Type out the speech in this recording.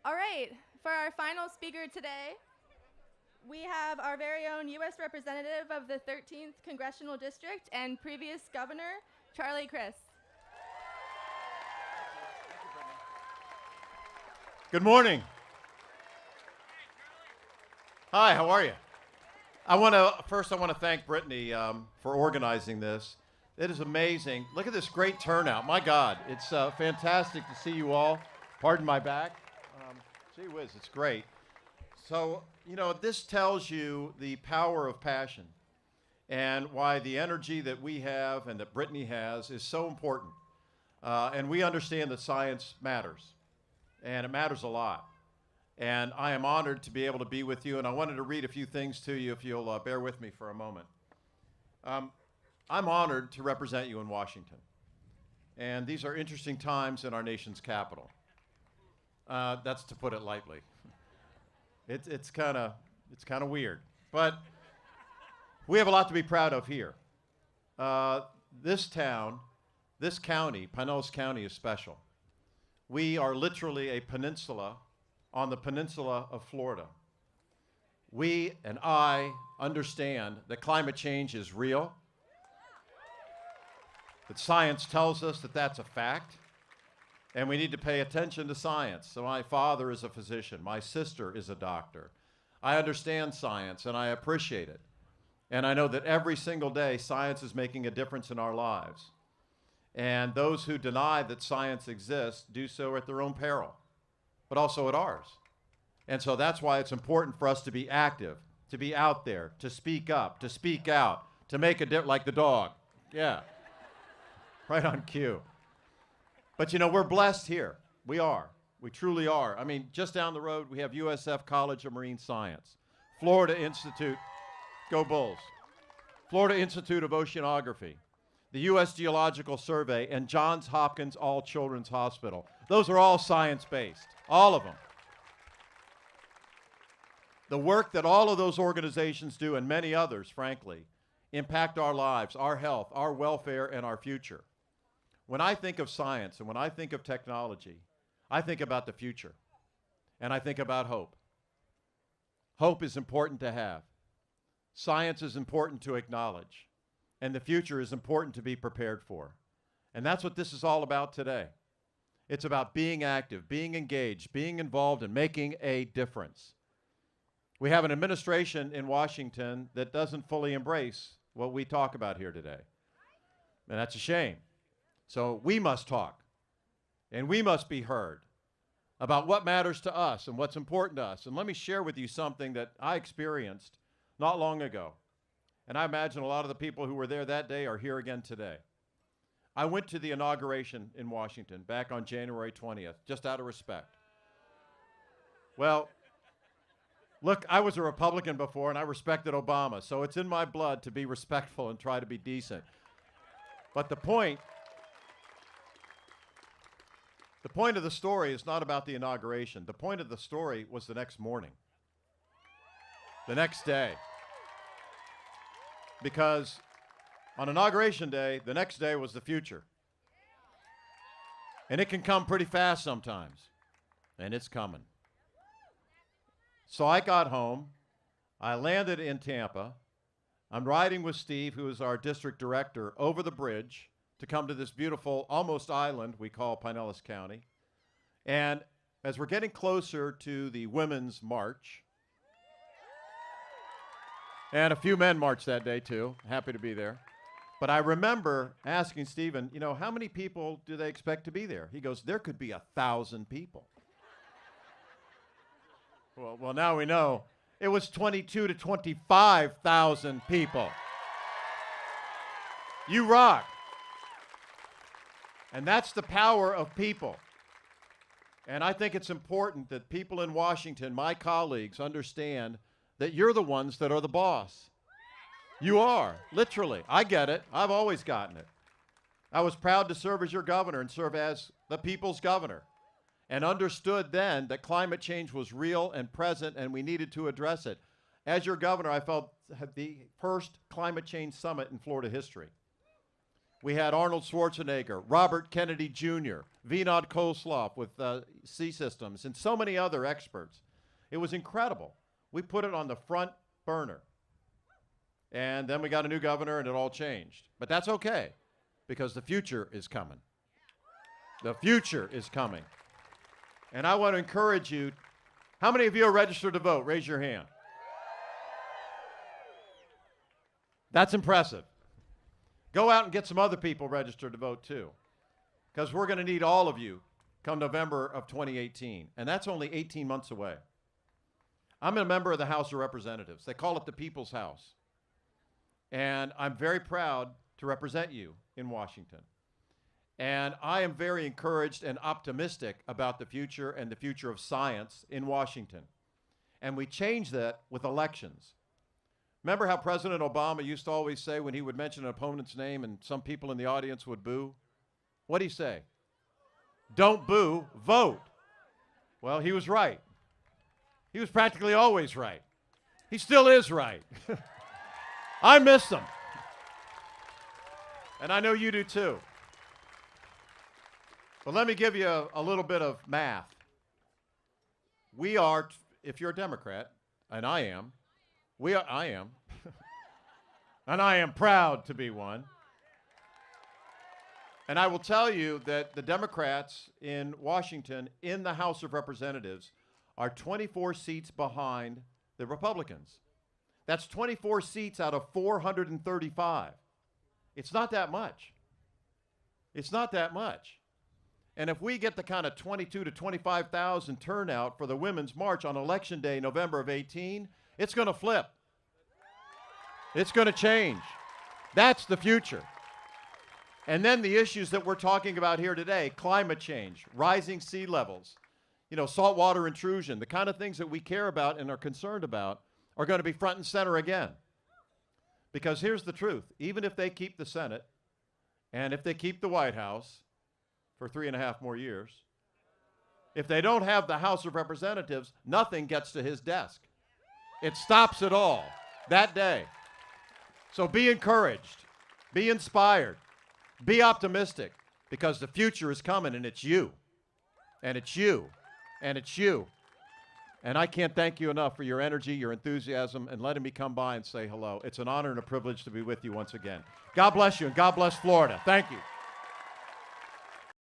All right, for our final speaker today, we have our very own U.S. Representative of the 13th Congressional District and previous Governor, Charlie Crist. Good morning. Hi, how are you? I want to thank Brittany for organizing this. It is amazing. Look at this great turnout. My God, it's fantastic to see you all. Pardon my back. Gee whiz, it's great. So, this tells you the power of passion and why the energy that we have and that Brittany has is so important. And we understand that science matters, and it matters a lot. And I am honored to be able to be with you, and I wanted to read a few things to you if you'll bear with me for a moment. I'm honored to represent you in Washington, and these are interesting times in our nation's capital. That's to put it lightly. It's kind of weird, but we have a lot to be proud of here. This county, Pinellas County, is special. We are literally a peninsula on the peninsula of Florida. We and I understand that climate change is real, that science tells us that that's a fact, and we need to pay attention to science. So my father is a physician. My sister is a doctor. I understand science, and I appreciate it. And I know that every single day, science is making a difference in our lives. And those who deny that science exists do so at their own peril, but also at ours. And so that's why it's important for us to be active, to be out there, to speak up, to speak out, to make a difference, like the dog. Yeah, right on cue. But we're blessed here. We are. We truly are. I mean, just down the road, we have USF College of Marine Science, Florida Institute, go Bulls, Florida Institute of Oceanography, the U.S. Geological Survey, and Johns Hopkins All Children's Hospital. Those are all science-based, all of them. The work that all of those organizations do, and many others, frankly, impact our lives, our health, our welfare, and our future. When I think of science and when I think of technology, I think about the future, and I think about hope. Hope is important to have. Science is important to acknowledge, and the future is important to be prepared for. And that's what this is all about today. It's about being active, being engaged, being involved, and making a difference. We have an administration in Washington that doesn't fully embrace what we talk about here today, and that's a shame. So we must talk, and we must be heard about what matters to us and what's important to us. And let me share with you something that I experienced not long ago. And I imagine a lot of the people who were there that day are here again today. I went to the inauguration in Washington back on January 20th, just out of respect. Well, look, I was a Republican before, and I respected Obama, so it's in my blood to be respectful and try to be decent. But the point of the story is not about the inauguration. The point of the story was the next morning, the next day. Because on Inauguration Day, the next day was the future. And it can come pretty fast sometimes, and it's coming. So I got home. I landed in Tampa. I'm riding with Steve, who is our district director, over the bridge to come to this beautiful, almost island we call Pinellas County. And as we're getting closer to the Women's March, and a few men marched that day too, happy to be there. But I remember asking Stephen, how many people do they expect to be there? He goes, there could be 1,000 people. Well, now we know. It was 22 to 25,000 people. You rock. And that's the power of people. And I think it's important that people in Washington, my colleagues, understand that you're the ones that are the boss. You are, literally. I get it. I've always gotten it. I was proud to serve as your governor and serve as the people's governor, and understood then that climate change was real and present and we needed to address it. As your governor, I felt the first climate change summit in Florida history. We had Arnold Schwarzenegger, Robert Kennedy Jr., Vinod Koslov with C Systems, and so many other experts. It was incredible. We put it on the front burner. And then we got a new governor, and it all changed. But that's okay, because the future is coming. The future is coming. And I want to encourage you. How many of you are registered to vote? Raise your hand. That's impressive. Go out and get some other people registered to vote too, because we're going to need all of you come November of 2018, and that's only 18 months away. I'm a member of the House of Representatives. They call it the People's House, and I'm very proud to represent you in Washington. And I am very encouraged and optimistic about the future and the future of science in Washington. And we change that with elections. Remember how President Obama used to always say when he would mention an opponent's name and some people in the audience would boo? What'd he say? Don't boo, vote. Well, he was right. He was practically always right. He still is right. I miss him. And I know you do too. But let me give you a little bit of math. We are, if you're a Democrat, and I am, I am, and I am proud to be one. And I will tell you that the Democrats in Washington in the House of Representatives are 24 seats behind the Republicans. That's 24 seats out of 435. It's not that much. It's not that much. And if we get the kind of 22 to 25,000 turnout for the Women's March on Election Day, November of 18, it's going to flip. It's going to change. That's the future. And then the issues that we're talking about here today, climate change, rising sea levels, saltwater intrusion, the kind of things that we care about and are concerned about are going to be front and center again. Because here's the truth. Even if they keep the Senate and if they keep the White House for 3.5 more years, if they don't have the House of Representatives, nothing gets to his desk. It stops it all that day. So be encouraged, be inspired, be optimistic, because the future is coming, and it's you, and it's you, and it's you. And I can't thank you enough for your energy, your enthusiasm, and letting me come by and say hello. It's an honor and a privilege to be with you once again. God bless you, and God bless Florida. Thank you.